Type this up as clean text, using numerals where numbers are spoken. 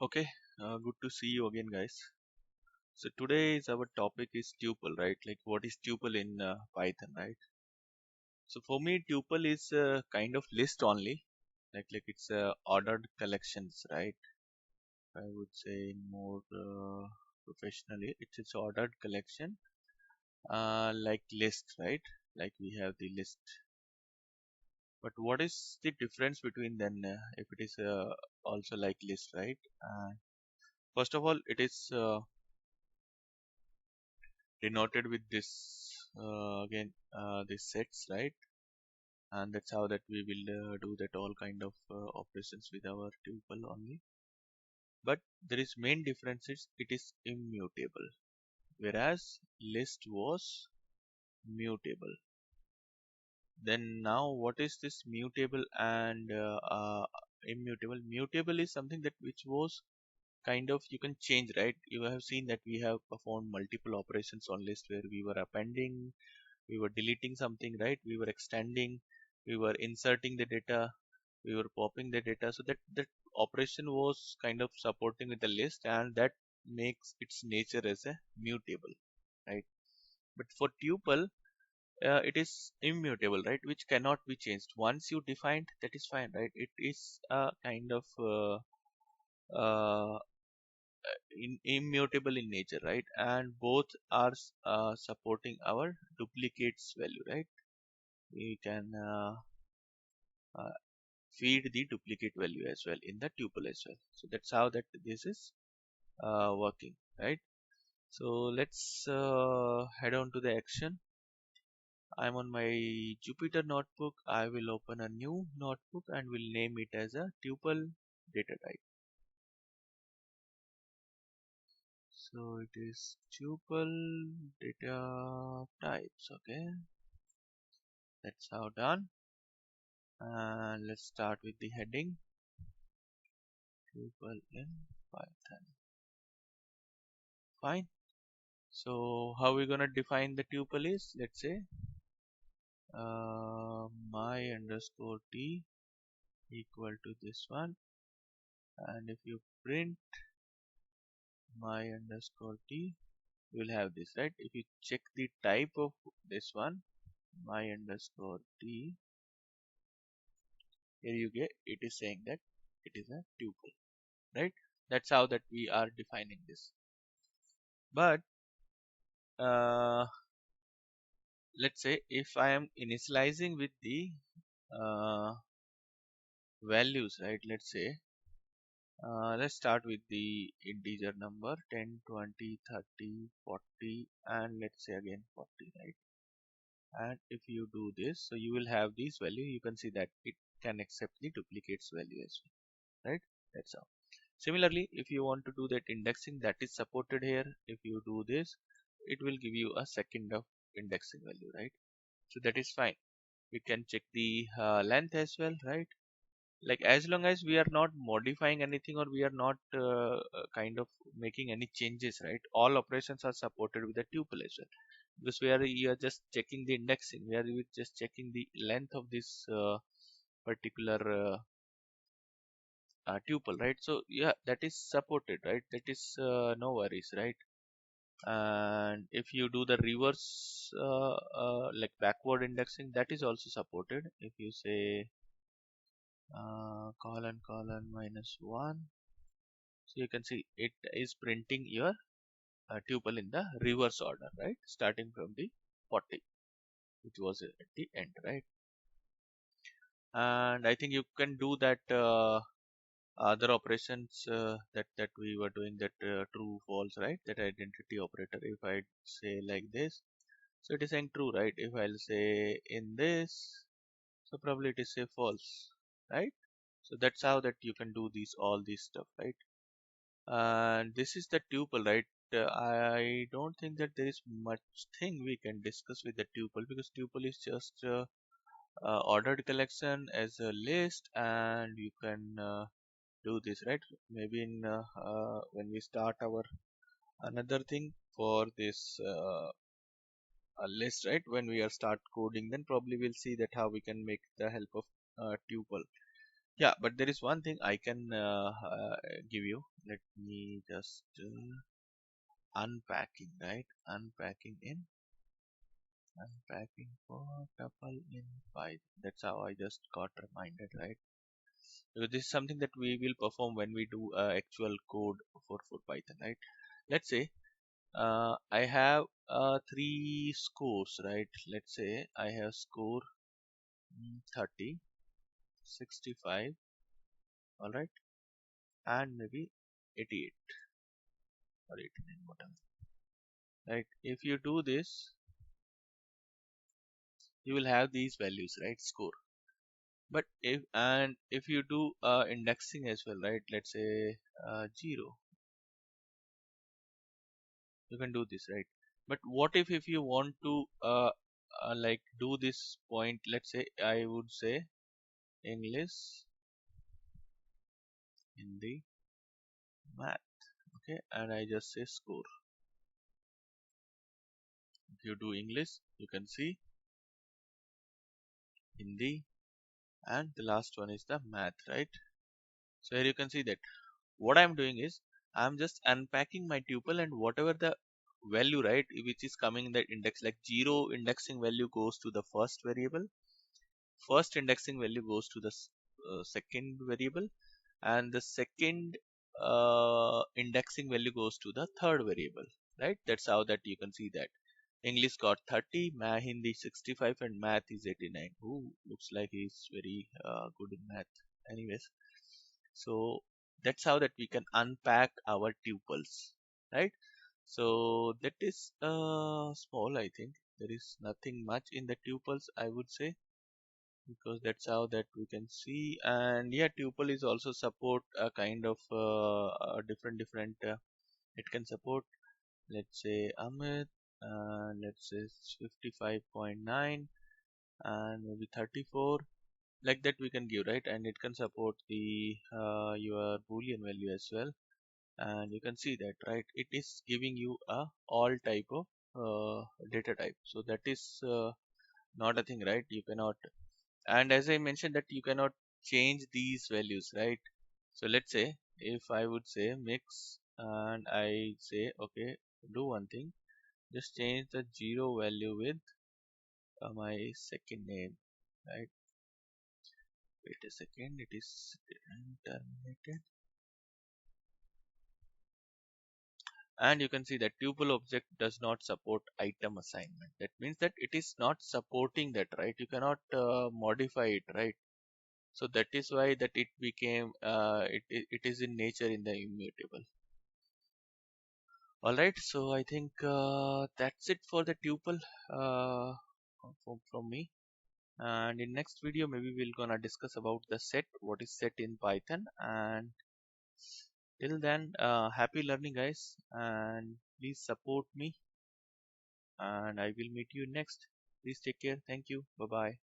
Okay, good to see you again, guys. So today's our topic is tuple, right? Like what is tuple in Python, right? So for me, tuple is a kind of list only, like it's ordered collections, right? I would say more professionally, it's ordered collection, like list, right? Like we have the list. But what is the difference between then if it is also like list, right? First of all, it is denoted with this again these sets, right? And that's how that we will do that all kind of operations with our tuple only. But there is main difference is it is immutable, whereas list was mutable. Then now what is this mutable and immutable? Mutable is something that which was kind of you can change, right? You have seen that we have performed multiple operations on list where we were appending, we were deleting something, right? We were extending, we were inserting the data, we were popping the data. So that operation was kind of supporting with the list, and that makes its nature as a mutable, right? But for tuple, it is immutable, right? Which cannot be changed. Once you defined, that is fine, right? It is a kind of uh, immutable in nature, right? And both are supporting our duplicates value, right? We can uh, feed the duplicate value as well in the tuple as well. So that's how that this is working, right? So let's head on to the action. I'm on my Jupyter notebook. I will open a new notebook and will name it as a tuple data type. So it is tuple data types. Okay, that's how done. And let's start with the heading tuple in Python. Fine. So how we gonna define the tuple is, let's say my underscore t equal to this one, and if you print my underscore t, you will have this, right? If you check the type of this one, my underscore t, here you get it is saying that it is a tuple, right? That's how that we are defining this. But uh, let's say if I am initializing with the uh, values, right? Let's start with the integer number 10, 20, 30, 40, and let's say again 40, right? And if you do this, so you will have this value. You can see that it can accept the duplicates value as well, right? That's how. Similarly, if you want to do that indexing, that is supported here. If you do this, it will give you a second of indexing value, right? So that is fine. We can check the length as well, right? Like as long as we are not modifying anything or we are not kind of making any changes, right? All operations are supported with the tuple as well, because we are you are just checking the indexing, we are just checking the length of this particular tuple, right? So yeah, that is supported, right? That is no worries, right? And if you do the reverse like backward indexing, that is also supported. If you say colon colon -1, so you can see it is printing your tuple in the reverse order, right? Starting from the 40, which was at the end, right? And I think you can do that other operations that we were doing, that true false, right? That identity operator. If I say like this, so it is saying true, right? If I'll say in this, so probably it is say false, right? So that's how that you can do these all these stuff, right? And this is the tuple, right? I don't think that there is much thing we can discuss with the tuple, because tuple is just ordered collection as a list, and you can do this, right? Maybe in when we start our another thing for this list, right? When we are start coding, then probably we'll see that how we can make the help of tuple. Yeah, but there is one thing I can give you. Let me just unpacking, right? Unpacking for tuple in Python. That's how I just got reminded, right? So this is something that we will perform when we do actual code for Python, right? Let's say I have three scores, right? Let's say I have score 30, 65, all right, and maybe 88 or 89, whatever, right? If you do this, you will have these values, right? Score. But if you do indexing as well, right? Let's say 0, you can do this, right? But what if you want to like do this point, let's say I would say English, Hindi, math, okay, and I just say score. If you do English, you can see Hindi, and the last one is the math, right? So here you can see that what I'm doing is I'm just unpacking my tuple, and whatever the value, right, which is coming in the index, like 0 indexing value goes to the first variable, first indexing value goes to the second variable, and the second indexing value goes to the third variable, right? That's how that you can see that English got 30, Hindi 65, and math is 89. Ooh, looks like he's very good in math. Anyways, so that's how that we can unpack our tuples, right? So that is small, I think. There is nothing much in the tuples, I would say, because that's how that we can see. And yeah, tuple is also support a kind of different it can support, let's say Amit, let's say 55.9 and maybe 34, like that we can give, right? And it can support the your boolean value as well, and you can see that, right, it is giving you a all type of data type. So that is not a thing, right? You cannot, and as I mentioned that you cannot change these values, right? So let's say if I would say mix and I say okay, do one thing, just change the 0 value with my second name, right? Wait a second, it is terminated. And you can see that tuple object does not support item assignment. That means that it is not supporting that, right? You cannot modify it, right? So that is why that it became it is in nature in the immutable. All right, so I think that's it for the tuple uh, from me. And in next video maybe we're gonna discuss about the set, what is set in Python. And till then, happy learning guys, and please support me, and I will meet you next. Please take care. Thank you. Bye bye.